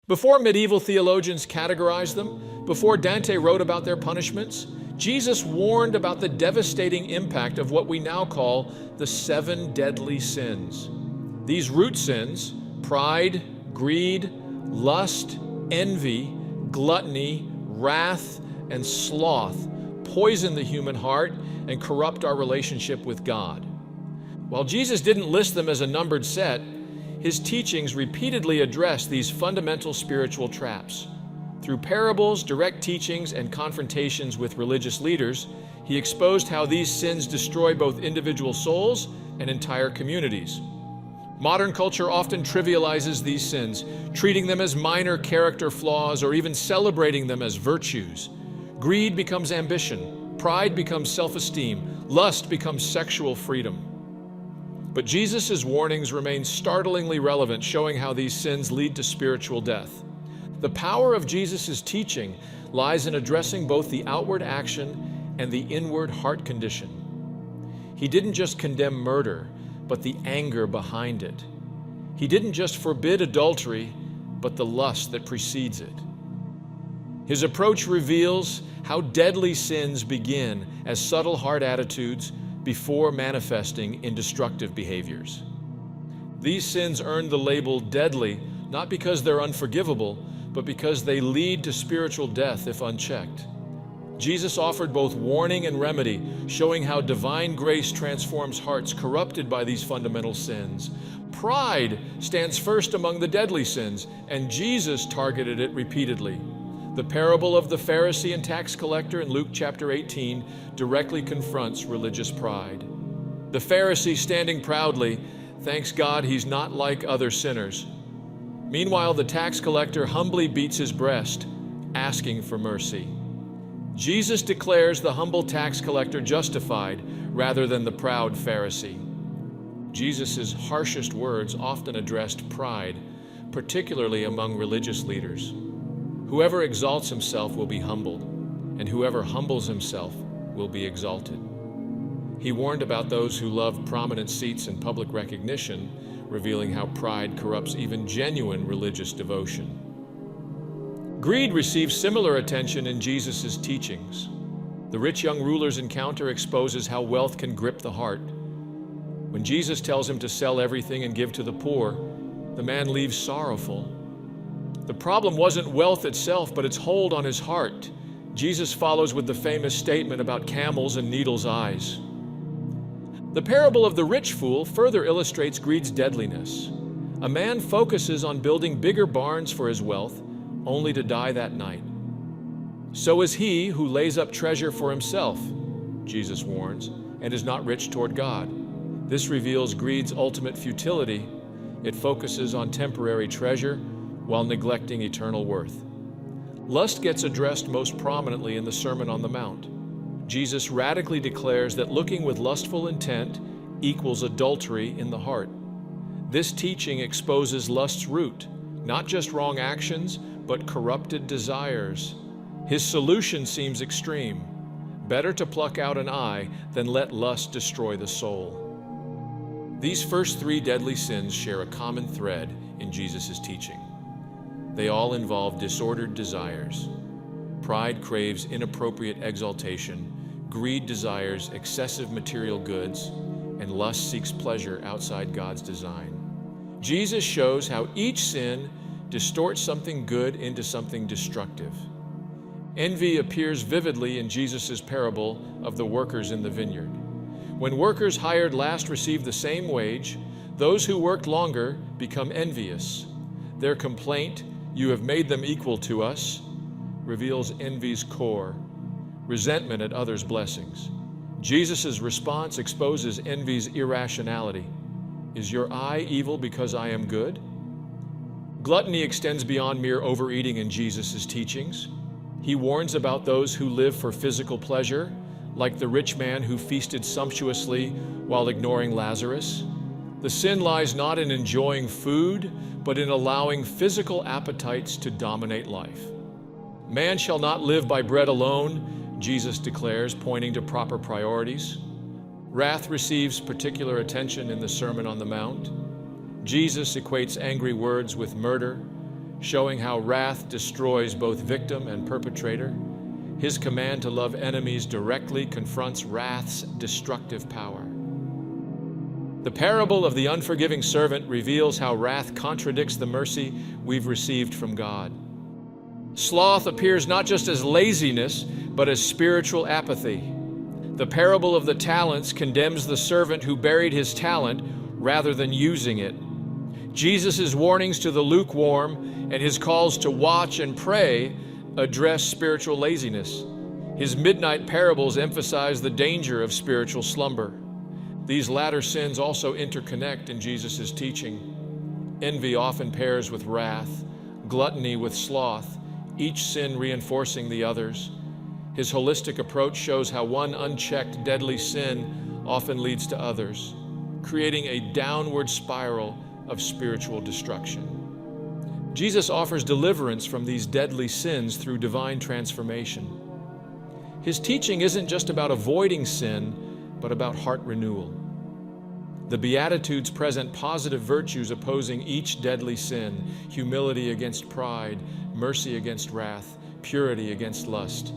Before medieval theologians categorized them, before Dante wrote about their punishments, Jesus warned about the devastating impact of what we now call the 7 deadly sins. These root sins, pride, greed, lust, envy, gluttony, wrath, and sloth, poison the human heart and corrupt our relationship with God. While Jesus didn't list them as a numbered set, his teachings repeatedly address these fundamental spiritual traps. Through parables, direct teachings, and confrontations with religious leaders, he exposed how these sins destroy both individual souls and entire communities. Modern culture often trivializes these sins, treating them as minor character flaws or even celebrating them as virtues. Greed becomes ambition, pride becomes self-esteem, lust becomes sexual freedom. But Jesus' warnings remain startlingly relevant, showing how these sins lead to spiritual death. The power of Jesus' teaching lies in addressing both the outward action and the inward heart condition. He didn't just condemn murder, but the anger behind it. He didn't just forbid adultery, but the lust that precedes it. His approach reveals how deadly sins begin as subtle heart attitudes before manifesting in destructive behaviors. These sins earn the label deadly not because they're unforgivable, but because they lead to spiritual death if unchecked. Jesus offered both warning and remedy, showing how divine grace transforms hearts corrupted by these fundamental sins. Pride stands first among the deadly sins, and Jesus targeted it repeatedly. The parable of the Pharisee and tax collector in Luke chapter 18 directly confronts religious pride. The Pharisee, standing proudly, thanks God he's not like other sinners. Meanwhile, the tax collector humbly beats his breast, asking for mercy. Jesus declares the humble tax collector justified rather than the proud Pharisee. Jesus' harshest words often addressed pride, particularly among religious leaders. Whoever exalts himself will be humbled, and whoever humbles himself will be exalted. He warned about those who love prominent seats and public recognition, revealing how pride corrupts even genuine religious devotion. Greed receives similar attention in Jesus' teachings. The rich young ruler's encounter exposes how wealth can grip the heart. When Jesus tells him to sell everything and give to the poor, the man leaves sorrowful. The problem wasn't wealth itself, but its hold on his heart. Jesus follows with the famous statement about camels and needles' eyes. The parable of the rich fool further illustrates greed's deadliness. A man focuses on building bigger barns for his wealth, only to die that night. So is he who lays up treasure for himself, Jesus warns, and is not rich toward God. This reveals greed's ultimate futility. It focuses on temporary treasure while neglecting eternal worth. Lust gets addressed most prominently in the Sermon on the Mount. Jesus radically declares that looking with lustful intent equals adultery in the heart. This teaching exposes lust's root, not just wrong actions, but corrupted desires. His solution seems extreme. Better to pluck out an eye than let lust destroy the soul. These first 3 deadly sins share a common thread in Jesus' teaching. They all involve disordered desires. Pride craves inappropriate exaltation, greed desires excessive material goods, and lust seeks pleasure outside God's design. Jesus shows how each sin distorts something good into something destructive. Envy appears vividly in Jesus' parable of the workers in the vineyard. When workers hired last receive the same wage, those who worked longer become envious. Their complaint, "You have made them equal to us," reveals envy's core, resentment at others' blessings. Jesus' response exposes envy's irrationality. Is your eye evil because I am good? Gluttony extends beyond mere overeating in Jesus' teachings. He warns about those who live for physical pleasure, like the rich man who feasted sumptuously while ignoring Lazarus. The sin lies not in enjoying food, but in allowing physical appetites to dominate life. Man shall not live by bread alone, Jesus declares, pointing to proper priorities. Wrath receives particular attention in the Sermon on the Mount. Jesus equates angry words with murder, showing how wrath destroys both victim and perpetrator. His command to love enemies directly confronts wrath's destructive power. The parable of the unforgiving servant reveals how wrath contradicts the mercy we've received from God. Sloth appears not just as laziness, but as spiritual apathy. The parable of the talents condemns the servant who buried his talent rather than using it. Jesus' warnings to the lukewarm and his calls to watch and pray address spiritual laziness. His midnight parables emphasize the danger of spiritual slumber. These latter sins also interconnect in Jesus' teaching. Envy often pairs with wrath, gluttony with sloth, each sin reinforcing the others. His holistic approach shows how one unchecked deadly sin often leads to others, creating a downward spiral of spiritual destruction. Jesus offers deliverance from these deadly sins through divine transformation. His teaching isn't just about avoiding sin, but about heart renewal. The Beatitudes present positive virtues opposing each deadly sin: humility against pride, mercy against wrath, purity against lust.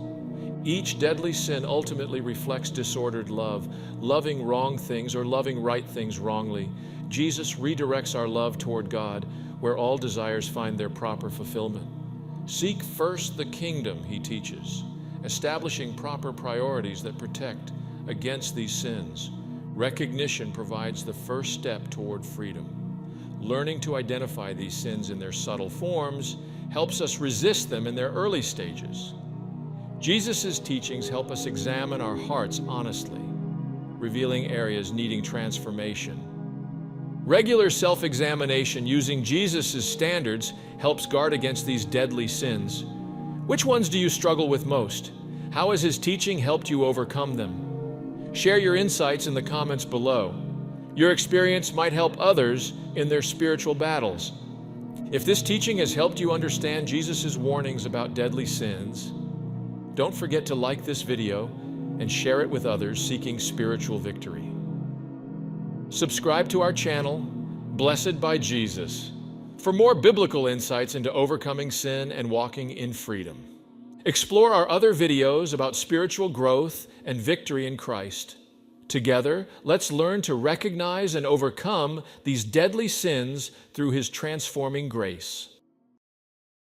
Each deadly sin ultimately reflects disordered love, loving wrong things or loving right things wrongly. Jesus redirects our love toward God, where all desires find their proper fulfillment. Seek first the kingdom, he teaches, establishing proper priorities that protect against these sins. Recognition provides the first step toward freedom. Learning to identify these sins in their subtle forms helps us resist them in their early stages. Jesus' teachings help us examine our hearts honestly, revealing areas needing transformation. Regular self-examination using Jesus' standards helps guard against these deadly sins. Which ones do you struggle with most? How has his teaching helped you overcome them? Share your insights in the comments below. Your experience might help others in their spiritual battles. If this teaching has helped you understand Jesus' warnings about deadly sins, don't forget to like this video and share it with others seeking spiritual victory. Subscribe to our channel, Blessed by Jesus, for more biblical insights into overcoming sin and walking in freedom. Explore our other videos about spiritual growth and victory in Christ. Together, let's learn to recognize and overcome these deadly sins through his transforming grace.